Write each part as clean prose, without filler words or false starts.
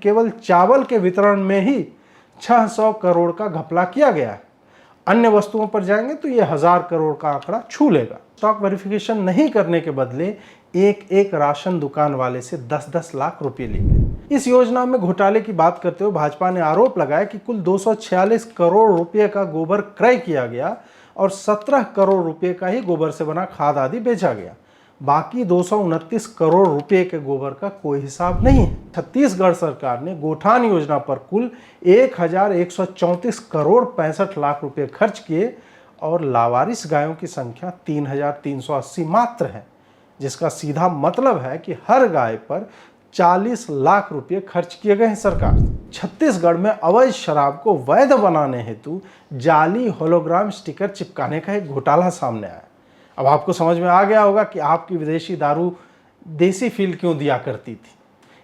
केवल चावल के वितरण में ही 600 करोड़ का घपला किया गया है। अन्य वस्तुओं पर जाएंगे तो ये 1000 करोड़ का आंकड़ा छू लेगा। स्टॉक वेरिफिकेशन नहीं करने के बदले एक एक राशन दुकान वाले से 10-10 लाख रुपए लिए गए। इस योजना में घोटाले की बात करते हुए भाजपा ने आरोप लगाया कि कुल 246 करोड़ रुपए का गोबर क्रय किया गया और 17 करोड़ रुपए का ही गोबर से बना खाद आदि बेचा गया। बाकी 229 करोड़ रुपए के गोबर का कोई हिसाब नहीं है। छत्तीसगढ़ सरकार ने गोठान योजना पर कुल 1134 करोड़ 65 लाख रुपए खर्च किए और लावारिस गायों की संख्या 3380 मात्र है, जिसका सीधा मतलब है कि हर गाय पर 40 लाख रुपए खर्च किए गए हैं सरकार। छत्तीसगढ़ में अवैध शराब को वैध बनाने हेतु जाली होलोग्राम स्टिकर चिपकाने का एक घोटाला सामने आया। अब आपको समझ में आ गया होगा कि आपकी विदेशी दारू देसी फील क्यों दिया करती थी।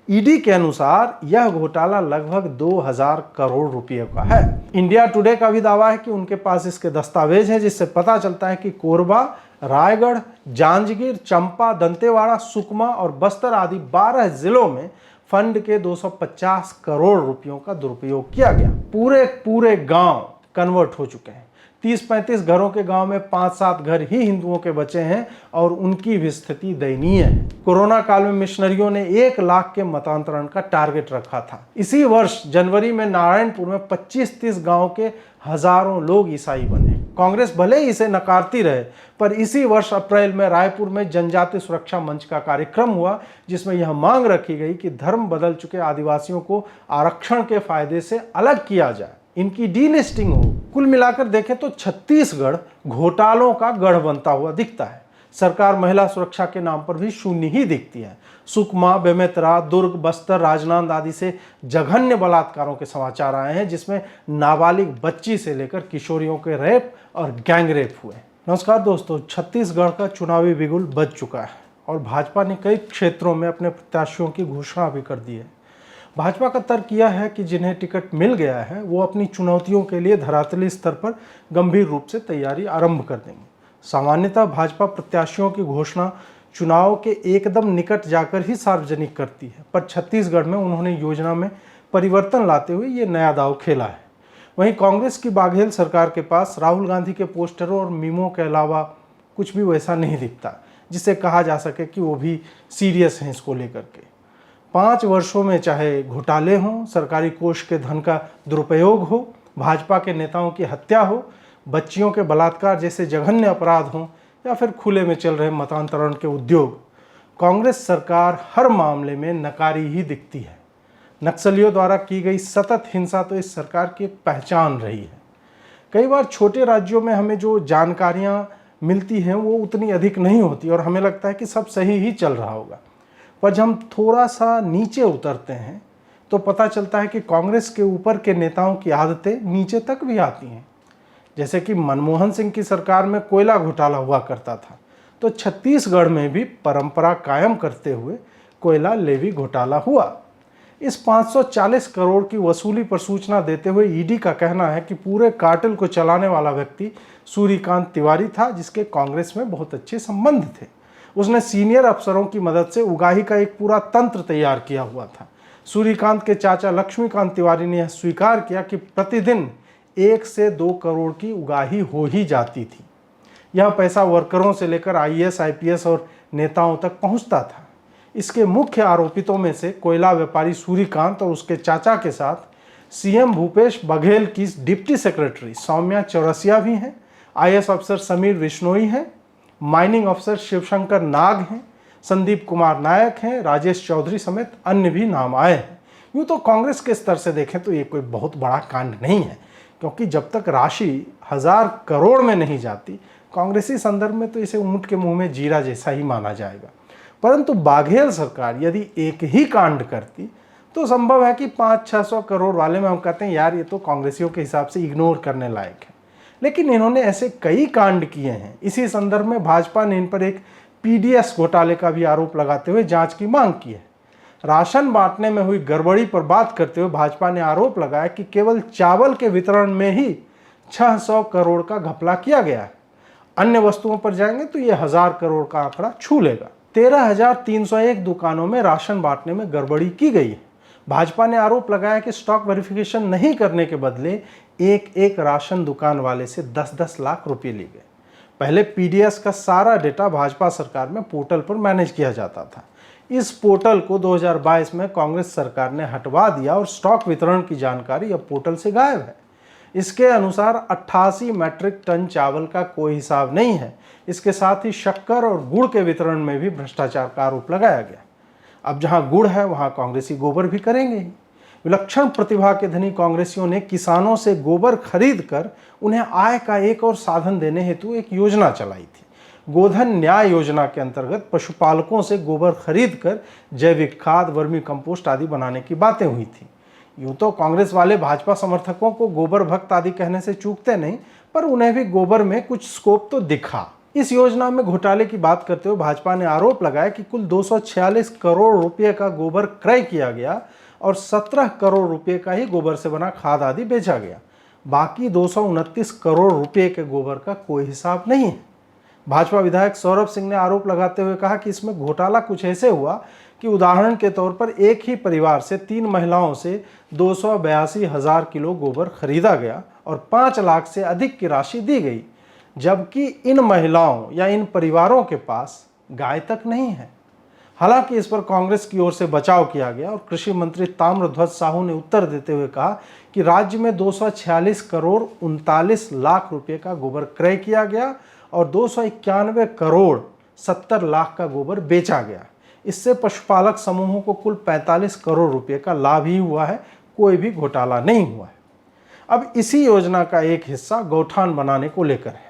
ईडी के अनुसार यह घोटाला लगभग 2000 करोड़ रुपए का है। इंडिया टुडे का भी दावा है कि उनके पास इसके दस्तावेज हैं, जिससे पता चलता है कि कोरबा, रायगढ़, जांजगीर, चंपा, दंतेवाड़ा, सुकमा और बस्तर आदि 12 जिलों में फंड के 250 करोड़ रुपयों का दुरुपयोग किया गया। पूरे गांव कन्वर्ट हो चुके हैं। 30-35 घरों के गांव में 5-7 घर ही हिंदुओं के बचे हैं और उनकी भी स्थिति दयनीय है। कोरोना काल में मिशनरियों ने 1 लाख के मतांतरण का टारगेट रखा था। इसी वर्ष जनवरी में नारायणपुर में 25-30 गांव के हजारों लोग ईसाई बने। कांग्रेस भले ही इसे नकारती रहे, पर इसी वर्ष अप्रैल में रायपुर में जनजाति सुरक्षा मंच का कार्यक्रम हुआ, जिसमें यह मांग रखी गई कि धर्म बदल चुके आदिवासियों को आरक्षण के फायदे से अलग किया जाए, इनकी डीलिस्टिंग हो। कुल मिलाकर देखें तो छत्तीसगढ़ घोटालों का गढ़ बनता हुआ दिखता है। सरकार महिला सुरक्षा के नाम पर भी शून्य ही दिखती है। सुकमा, बेमेतरा, दुर्ग, बस्तर, राजनांद आदि से जघन्य बलात्कारों के समाचार आए हैं, जिसमें नाबालिग बच्ची से लेकर किशोरियों के रेप और गैंग रेप हुए। नमस्कार दोस्तों, छत्तीसगढ़ का चुनावी बिगुल बज चुका है और भाजपा ने कई क्षेत्रों में अपने प्रत्याशियों की घोषणा भी कर दी है। भाजपा का तर्क यह है कि जिन्हें टिकट मिल गया है वो अपनी चुनौतियों के लिए धरातली स्तर पर गंभीर रूप से तैयारी आरंभ कर देंगे। सामान्यतः भाजपा प्रत्याशियों की घोषणा चुनाव के एकदम निकट जाकर ही सार्वजनिक करती है, पर छत्तीसगढ़ में उन्होंने योजना में परिवर्तन लाते हुए ये नया दांव खेला है। वहीं कांग्रेस की बाघेल सरकार के पास राहुल गांधी के पोस्टरों और मीमों के अलावा कुछ भी वैसा नहीं दिखता जिससे कहा जा सके कि वो भी सीरियस हैं इसको लेकर के। 5 वर्षों में चाहे घोटाले हों, सरकारी कोष के धन का दुरुपयोग हो, भाजपा के नेताओं की हत्या हो, बच्चियों के बलात्कार जैसे जघन्य अपराध हों या फिर खुले में चल रहे मतांतरण के उद्योग, कांग्रेस सरकार हर मामले में नकारी ही दिखती है। नक्सलियों द्वारा की गई सतत हिंसा तो इस सरकार की एक पहचान रही है। कई बार छोटे राज्यों में हमें जो जानकारियां मिलती हैं वो उतनी अधिक नहीं होती और हमें लगता है कि सब सही ही चल रहा होगा, पर जब हम थोड़ा सा नीचे उतरते हैं तो पता चलता है कि कांग्रेस के ऊपर के नेताओं की आदतें नीचे तक भी आती हैं। जैसे कि मनमोहन सिंह की सरकार में कोयला घोटाला हुआ करता था, तो छत्तीसगढ़ में भी परंपरा कायम करते हुए कोयला लेवी घोटाला हुआ। इस 540 करोड़ की वसूली पर सूचना देते हुए ईडी का कहना है कि पूरे कार्टेल को चलाने वाला व्यक्ति सूर्यकांत तिवारी था, जिसके कांग्रेस में बहुत अच्छे संबंध थे। उसने सीनियर अफसरों की मदद से उगाही का एक पूरा तंत्र तैयार किया हुआ था। सूर्यकांत के चाचा लक्ष्मीकांत तिवारी ने यह स्वीकार किया कि प्रतिदिन 1 से 2 करोड़ की उगाही हो ही जाती थी। यह पैसा वर्करों से लेकर आईएएस, आईपीएस और नेताओं तक पहुंचता था। इसके मुख्य आरोपितों में से कोयला व्यापारी सूर्यकांत और उसके चाचा के साथ सीएम भूपेश बघेल की डिप्टी सेक्रेटरी सौम्या चौरसिया भी हैं, आईएएस अफसर समीर विश्नोई हैं, माइनिंग अफसर शिवशंकर नाग हैं, संदीप कुमार नायक हैं, राजेश चौधरी समेत अन्य भी नाम आए हैं। यूँ तो कांग्रेस के स्तर से देखें तो ये कोई बहुत बड़ा कांड नहीं है, क्योंकि जब तक राशि 1000 करोड़ में नहीं जाती, कांग्रेसी संदर्भ में तो इसे ऊंट के मुंह में जीरा जैसा ही माना जाएगा। परंतु बाघेल सरकार यदि एक ही कांड करती तो संभव है कि 500-600 करोड़ वाले में हम कहते हैं यार ये तो कांग्रेसियों के हिसाब से इग्नोर करने लायक है, लेकिन इन्होंने ऐसे कई कांड किए हैं। इसी संदर्भ में भाजपा ने इन पर एक पीडीएस घोटाले का भी आरोप लगाते हुए जांच की मांग की है। राशन बांटने में हुई गड़बड़ी पर बात करते हुए भाजपा ने आरोप लगाया कि केवल चावल के वितरण में ही 600 करोड़ का घपला किया गया है। अन्य वस्तुओं पर जाएंगे तो ये 1000 करोड़ का आंकड़ा छू लेगा। 13,301 दुकानों में राशन बांटने में गड़बड़ी की गई है। भाजपा ने आरोप लगाया कि स्टॉक वेरिफिकेशन नहीं करने के बदले एक एक राशन दुकान वाले से 10-10 लाख रुपए लिए गए। पहले पीडीएस का सारा डेटा भाजपा सरकार में पोर्टल पर मैनेज किया जाता था। इस पोर्टल को 2022 में कांग्रेस सरकार ने हटवा दिया और स्टॉक वितरण की जानकारी अब पोर्टल से गायब है। इसके अनुसार 88 मैट्रिक टन चावल का कोई हिसाब नहीं है। इसके साथ ही शक्कर और गुड़ के वितरण में भी भ्रष्टाचार का आरोप लगाया गया। अब जहां गुड़ है वहां कांग्रेसी गोबर भी करेंगे ही। विलक्षण प्रतिभा के धनी कांग्रेसियों ने किसानों से गोबर खरीद कर उन्हें आय का एक और साधन देने हेतु एक योजना चलाई थी। गोधन न्याय योजना के अंतर्गत पशुपालकों से गोबर खरीद कर जैविक खाद, वर्मी कंपोस्ट आदि बनाने की बातें हुई थी। यूं तो कांग्रेस वाले भाजपा समर्थकों को गोबर भक्त आदि कहने से चूकते नहीं, पर उन्हें भी गोबर में कुछ स्कोप तो दिखा। इस योजना में घोटाले की बात करते हुए भाजपा ने आरोप लगाया कि कुल 246 करोड़ रुपए का गोबर क्रय किया गया और 17 करोड़ रुपए का ही गोबर से बना खाद आदि बेचा गया। बाकी 229 करोड़ रुपए के गोबर का कोई हिसाब नहीं है। भाजपा विधायक सौरभ सिंह ने आरोप लगाते हुए कहा कि इसमें घोटाला कुछ ऐसे हुआ कि उदाहरण के तौर पर एक ही परिवार से 3 महिलाओं से 282,000 किलो गोबर खरीदा गया और 5 लाख से अधिक की राशि दी गई, जबकि इन महिलाओं या इन परिवारों के पास गाय तक नहीं है। हालांकि इस पर कांग्रेस की ओर से बचाव किया गया और कृषि मंत्री ताम्रध्वज साहू ने उत्तर देते हुए कहा कि राज्य में 246 करोड़ 39 लाख रुपए का गोबर क्रय किया गया और 291 करोड़ 70 लाख का गोबर बेचा गया। इससे पशुपालक समूहों को कुल 45 करोड़ रुपए का लाभ ही हुआ है, कोई भी घोटाला नहीं हुआ है। अब इसी योजना का एक हिस्सा गौठान बनाने को लेकर है।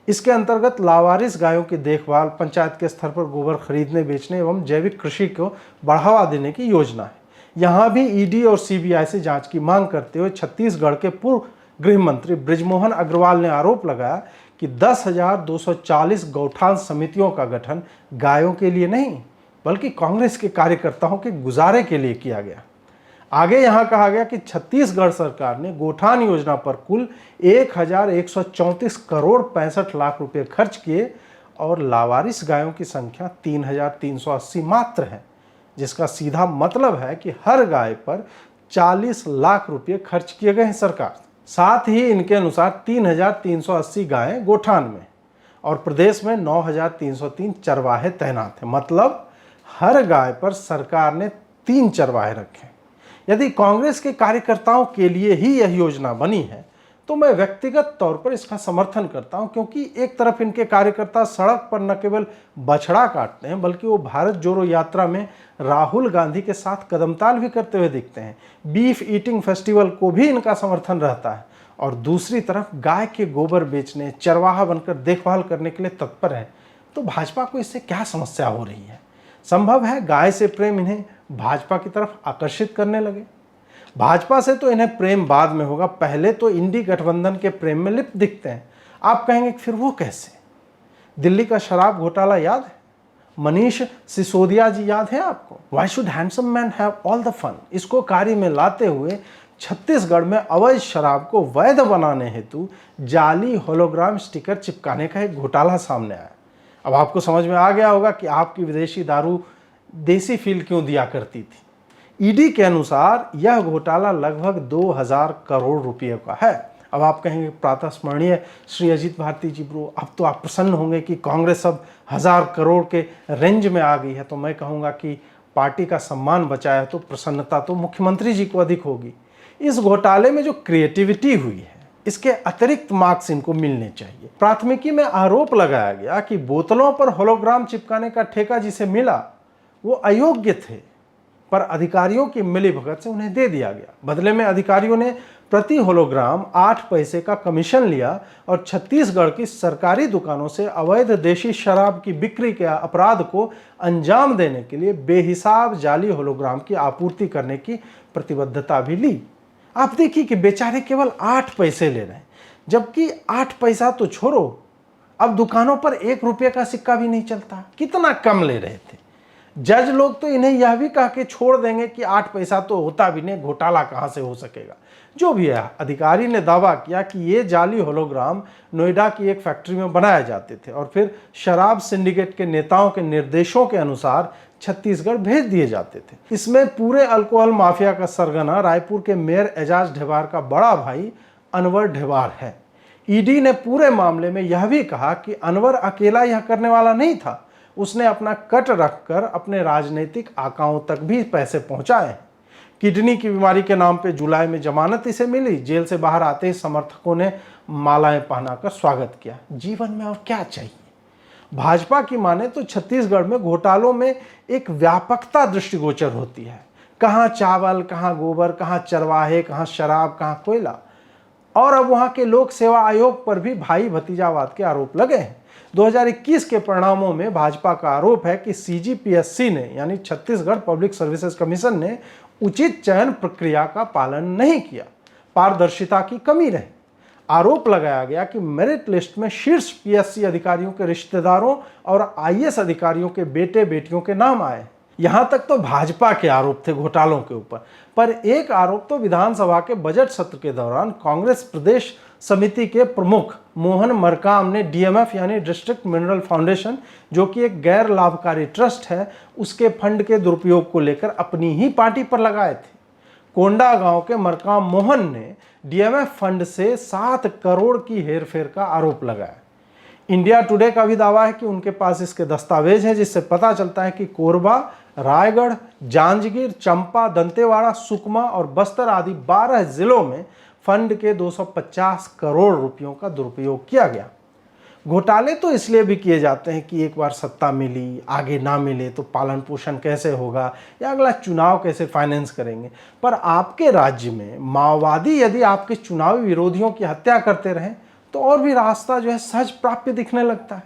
इसके अंतर्गत लावारिस गायों की देखभाल, पंचायत के स्तर पर गोबर खरीदने, बेचने एवं जैविक कृषि को बढ़ावा देने की योजना है। यहाँ भी ईडी और सीबीआई से जांच की मांग करते हुए छत्तीसगढ़ के पूर्व गृह मंत्री बृजमोहन अग्रवाल ने आरोप लगाया कि 10,240 गौठान समितियों का गठन गायों के लिए नहीं बल्कि कांग्रेस के कार्यकर्ताओं के गुजारे के लिए किया गया। आगे यहां कहा गया कि छत्तीसगढ़ सरकार ने गौठान योजना पर कुल 1,134 करोड़ 65 लाख रुपए खर्च किए और लावारिस गायों की संख्या 3,380 मात्र है, जिसका सीधा मतलब है कि हर गाय पर 40 लाख रुपए खर्च किए गए हैं सरकार। साथ ही इनके अनुसार 3,380 गायें गौठान में और प्रदेश में 9,303 चरवाहे तैनात हैं। मतलब हर गाय पर सरकार ने 3 चरवाहे रखे। यदि कांग्रेस के कार्यकर्ताओं के लिए ही यह योजना बनी है तो मैं व्यक्तिगत तौर पर इसका समर्थन करता हूं, क्योंकि एक तरफ इनके कार्यकर्ता सड़क पर न केवल बछड़ा काटते हैं बल्कि वो भारत जोड़ो यात्रा में राहुल गांधी के साथ कदमताल भी करते हुए दिखते हैं। बीफ ईटिंग फेस्टिवल को भी इनका समर्थन रहता है और दूसरी तरफ गाय के गोबर बेचने, चरवाहा बनकर देखभाल करने के लिए तत्पर है। तो भाजपा को इससे क्या समस्या हो रही है? संभव है गाय से प्रेम इन्हें भाजपा की तरफ आकर्षित करने लगे। भाजपा से तो इन्हें प्रेम बाद में होगा, पहले तो इंडी गठबंधन के प्रेम में लिप्त दिखते हैं। आप कहेंगे फिर वो कैसे? दिल्ली का शराब घोटाला याद है? मनीष सिसोदिया जी याद है आपको? Why should handsome man have all the fun? इसको कार्य में लाते हुए छत्तीसगढ़ में अवैध शराब को वैध बनाने हेतु जाली होलोग्राम स्टिकर चिपकाने का एक घोटाला सामने आया। अब आपको समझ में आ गया होगा कि आपकी विदेशी दारू देसी फील क्यों दिया करती थी। ईडी के अनुसार यह घोटाला लगभग 2,000 करोड़ रुपए का है। अब आप कहेंगे प्रातः स्मरणीय श्री अजीत भारती जी ब्रो, अब तो आप प्रसन्न होंगे कि कांग्रेस अब 1,000 करोड़ के रेंज में आ गई है। तो मैं कहूँगा कि पार्टी का सम्मान बचाया है तो प्रसन्नता तो मुख्यमंत्री जी को अधिक होगी। इस घोटाले में जो क्रिएटिविटी हुई है, इसके अतिरिक्त मार्क्स इनको मिलने चाहिए। प्राथमिकी में आरोप लगाया गया कि बोतलों पर होलोग्राम चिपकाने का ठेका जिसे मिला वो अयोग्य थे, पर अधिकारियों की मिलीभगत से उन्हें दे दिया गया। बदले में अधिकारियों ने प्रति होलोग्राम 8 पैसे का कमीशन लिया और छत्तीसगढ़ की सरकारी दुकानों से अवैध देशी शराब की बिक्री के अपराध को अंजाम देने के लिए बेहिसाब जाली होलोग्राम की आपूर्ति करने की प्रतिबद्धता भी ली। आप देखिए कि बेचारे केवल 8 पैसे ले रहे हैं, जबकि 8 पैसा तो छोड़ो, अब दुकानों पर 1 रुपये का सिक्का भी नहीं चलता। कितना कम ले रहे थे। जज लोग तो इन्हें यह भी कह के छोड़ देंगे कि 8 पैसा तो होता भी नहीं, घोटाला कहां से हो सकेगा। जो भी है, अधिकारी ने दावा किया कि ये जाली होलोग्राम नोएडा की एक फैक्ट्री में बनाए जाते थे और फिर शराब सिंडिकेट के नेताओं के निर्देशों के अनुसार छत्तीसगढ़ भेज दिए जाते थे। इसमें पूरे अल्कोहल माफिया का सरगना रायपुर के मेयर एजाज ढेबार का बड़ा भाई अनवर ढेबार है। ईडी ने पूरे मामले में यह भी कहा कि अनवर अकेला यह करने वाला नहीं था, उसने अपना कट रखकर अपने राजनीतिक आकाओं तक भी पैसे पहुंचाए हैं। किडनी की बीमारी के नाम पे जुलाई में जमानत इसे मिली। जेल से बाहर आते ही समर्थकों ने मालाएं पहनाकर स्वागत किया। जीवन में और क्या चाहिए। भाजपा की माने तो छत्तीसगढ़ में घोटालों में एक व्यापकता दृष्टिगोचर होती है। कहाँ चावल, कहाँ गोबर, कहाँ चरवाहे, कहाँ शराब, कहाँ कोयला। और अब वहां के लोक सेवा आयोग पर भी भाई भतीजावाद के आरोप लगे हैं। 2021 के परिणामों में भाजपा का आरोप है कि सीजीपीएससी ने यानी छत्तीसगढ़ पब्लिक सर्विसेज कमीशन ने उचित चयन प्रक्रिया का पालन नहीं किया, पारदर्शिता की कमी रही। आरोप लगाया गया कि मेरिट लिस्ट में शीर्ष पीएससी अधिकारियों के रिश्तेदारों और आईएएस अधिकारियों के बेटे बेटियों के नाम आए। यहां तक तो भाजपा के आरोप थे घोटालों के ऊपर, पर एक आरोप तो विधानसभा के बजट सत्र के दौरान कांग्रेस प्रदेश समिति के प्रमुख मोहन मरकाम ने डीएमएफ यानी डिस्ट्रिक्ट मिनरल फाउंडेशन, जो कि एक गैर लाभकारी ट्रस्ट है, उसके फंड के दुरुपयोग को लेकर अपनी ही पार्टी पर लगाए थे। कोंडा गांव के मरकाम मोहन ने डीएमएफ फंड से 7 करोड़ की हेरफेर का आरोप लगाया। इंडिया टुडे का भी दावा है कि उनके पास इसके दस्तावेज हैं, जिससे पता चलता है कि कोरबा, रायगढ़, जांजगीर, चंपा, दंतेवाड़ा, सुकमा और बस्तर आदि 12 जिलों में फंड के 250 करोड़ रुपयों का दुरुपयोग किया गया। घोटाले तो इसलिए भी किए जाते हैं कि एक बार सत्ता मिली, आगे ना मिले तो पालन पोषण कैसे होगा या अगला चुनाव कैसे फाइनेंस करेंगे। पर आपके राज्य में माओवादी यदि आपके चुनावी विरोधियों की हत्या करते रहें तो और भी रास्ता जो है सहज प्राप्य दिखने लगता है।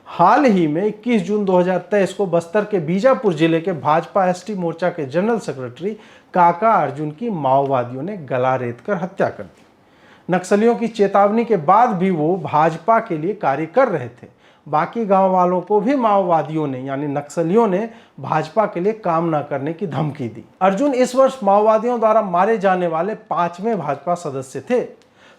हाल ही में 21 जून 2023 को बस्तर के बीजापुर जिले के भाजपा एसटी मोर्चा के जनरल सेक्रेटरी काका अर्जुन की माओवादियों ने गला रेतकर हत्या कर दी। नक्सलियों की चेतावनी के बाद भी वो भाजपा के लिए कार्य कर रहे थे। बाकी गांव वालों को भी माओवादियों ने यानी नक्सलियों ने भाजपा के लिए काम न करने की धमकी दी। अर्जुन इस वर्ष माओवादियों द्वारा मारे जाने वाले 5वें भाजपा सदस्य थे।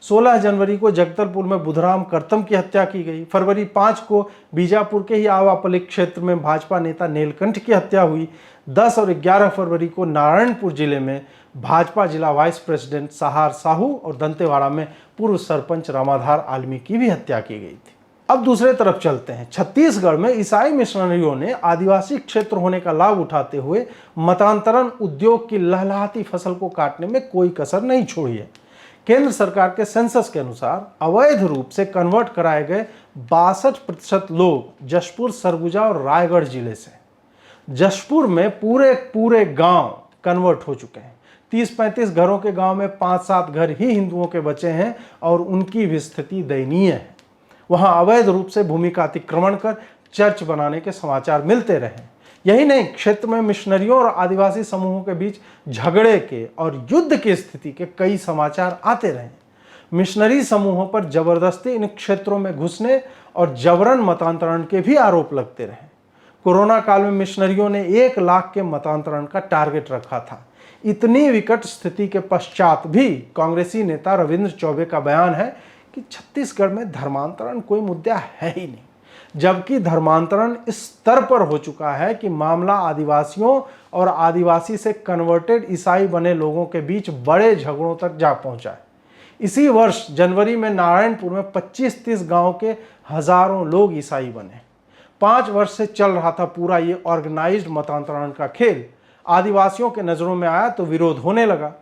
16 जनवरी को जगदलपुर में बुधराम करतम की हत्या की गई। फरवरी 5 को बीजापुर के ही आवापल्ली क्षेत्र में भाजपा नेता नीलकंठ की हत्या हुई। 10 और 11 फरवरी को नारायणपुर जिले में भाजपा जिला वाइस प्रेसिडेंट सहार साहू और दंतेवाड़ा में पूर्व सरपंच रामाधार आलमी की भी हत्या की गई थी। अब दूसरे तरफ चलते हैं। छत्तीसगढ़ में ईसाई मिशनरियों ने आदिवासी क्षेत्र होने का लाभ उठाते हुए मतांतरण उद्योग की लहलहाती फसल को काटने में कोई कसर नहीं छोड़ी है। केंद्र सरकार के सेंसस के अनुसार अवैध रूप से कन्वर्ट कराए गए 62% लोग जशपुर, सरगुजा और रायगढ़ जिले से। जशपुर में पूरे गांव कन्वर्ट हो चुके हैं। 30-35 घरों के गांव में 5-7 घर ही हिंदुओं के बचे हैं और उनकी भी स्थिति दयनीय है। वहां अवैध रूप से भूमि का अतिक्रमण कर चर्च बनाने के समाचार मिलते रहे। यही नहीं, क्षेत्र में मिशनरियों और आदिवासी समूहों के बीच झगड़े के और युद्ध की स्थिति के कई समाचार आते रहे। मिशनरी समूहों पर जबरदस्ती इन क्षेत्रों में घुसने और जबरन मतांतरण के भी आरोप लगते रहे। कोरोना काल में मिशनरियों ने 1 लाख के मतांतरण का टारगेट रखा था। इतनी विकट स्थिति के पश्चात भी कांग्रेसी नेता रविंद्र चौबे का बयान है कि छत्तीसगढ़ में धर्मांतरण कोई मुद्दा है ही नहीं, जबकि धर्मांतरण इस स्तर पर हो चुका है कि मामला आदिवासियों और आदिवासी से कन्वर्टेड ईसाई बने लोगों के बीच बड़े झगड़ों तक जा पहुंचा है। इसी वर्ष जनवरी में नारायणपुर में 25-30 गांव के हजारों लोग ईसाई बने। 5 वर्ष से चल रहा था पूरा ये ऑर्गेनाइज्ड मतांतरण का खेल। आदिवासियों के नजरों में आया तो विरोध होने लगा।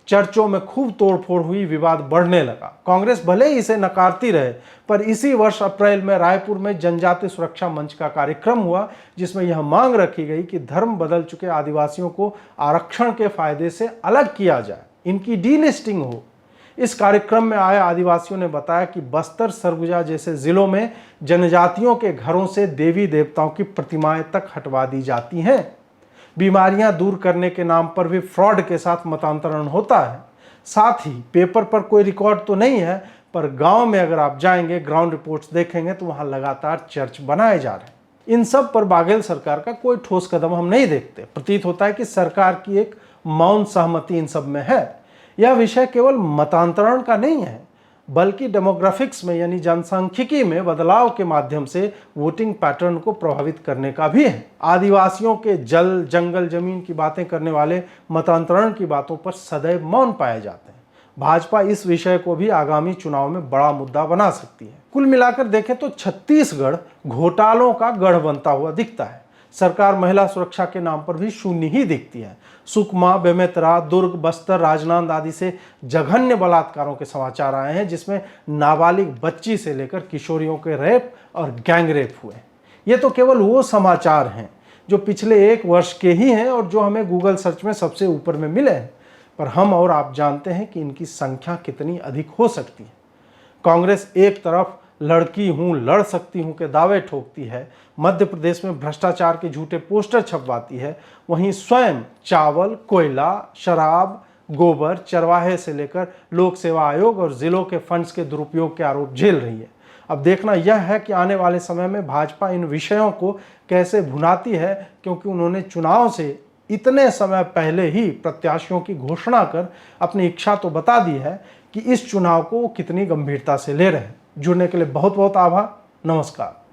चर्चों में खूब तोड़फोड़ हुई, विवाद बढ़ने लगा। कांग्रेस भले ही इसे नकारती रहे, पर इसी वर्ष अप्रैल में रायपुर में जनजाति सुरक्षा मंच का कार्यक्रम हुआ, जिसमें यह मांग रखी गई कि धर्म बदल चुके आदिवासियों को आरक्षण के फायदे से अलग किया जाए, इनकी डीलिस्टिंग हो। इस कार्यक्रम में आए आदिवासियों ने बताया कि बस्तर, सरगुजा जैसे जिलों में जनजातियों के घरों से देवी देवताओं की प्रतिमाएं तक हटवा दी जाती हैं। बीमारियां दूर करने के नाम पर भी फ्रॉड के साथ मतांतरण होता है। साथ ही पेपर पर कोई रिकॉर्ड तो नहीं है, पर गांव में अगर आप जाएंगे, ग्राउंड रिपोर्ट्स देखेंगे तो वहां लगातार चर्च बनाए जा रहे हैं। इन सब पर बाघेल सरकार का कोई ठोस कदम हम नहीं देखते। प्रतीत होता है कि सरकार की एक मौन सहमति इन सब में है। यह विषय केवल मतांतरण का नहीं है, बल्कि डेमोग्राफिक्स में यानी जनसांख्यिकी में बदलाव के माध्यम से वोटिंग पैटर्न को प्रभावित करने का भी है। आदिवासियों के जल, जंगल, जमीन की बातें करने वाले मतांतरण की बातों पर सदैव मौन पाए जाते हैं। भाजपा इस विषय को भी आगामी चुनाव में बड़ा मुद्दा बना सकती है। कुल मिलाकर देखें तो छत्तीसगढ़ घोटालों का गढ़ बनता हुआ दिखता है। सरकार महिला सुरक्षा के नाम पर भी शून्य ही दिखती है। सुकमा, बेमेतरा, दुर्ग, बस्तर, राजनांद आदि से जघन्य बलात्कारों के समाचार आए हैं, जिसमें नाबालिग बच्ची से लेकर किशोरियों के रेप और गैंग रेप हुए। ये तो केवल वो समाचार हैं जो पिछले 1 वर्ष के ही हैं और जो हमें गूगल सर्च में सबसे ऊपर में मिले हैं, पर हम और आप जानते हैं कि इनकी संख्या कितनी अधिक हो सकती है। कांग्रेस एक तरफ लड़की हूं, लड़ सकती हूं के दावे ठोकती है, मध्य प्रदेश में भ्रष्टाचार के झूठे पोस्टर छपवाती है, वहीं स्वयं चावल, कोयला, शराब, गोबर, चरवाहे से लेकर लोक सेवा आयोग और जिलों के फंड्स के दुरुपयोग के आरोप झेल रही है। अब देखना यह है कि आने वाले समय में भाजपा इन विषयों को कैसे भुनाती है, क्योंकि उन्होंने चुनाव से इतने समय पहले ही प्रत्याशियों की घोषणा कर अपनी इच्छा तो बता दी है कि इस चुनाव को वो कितनी गंभीरता से ले रहे हैं। जुड़ने के लिए बहुत बहुत आभार। नमस्कार।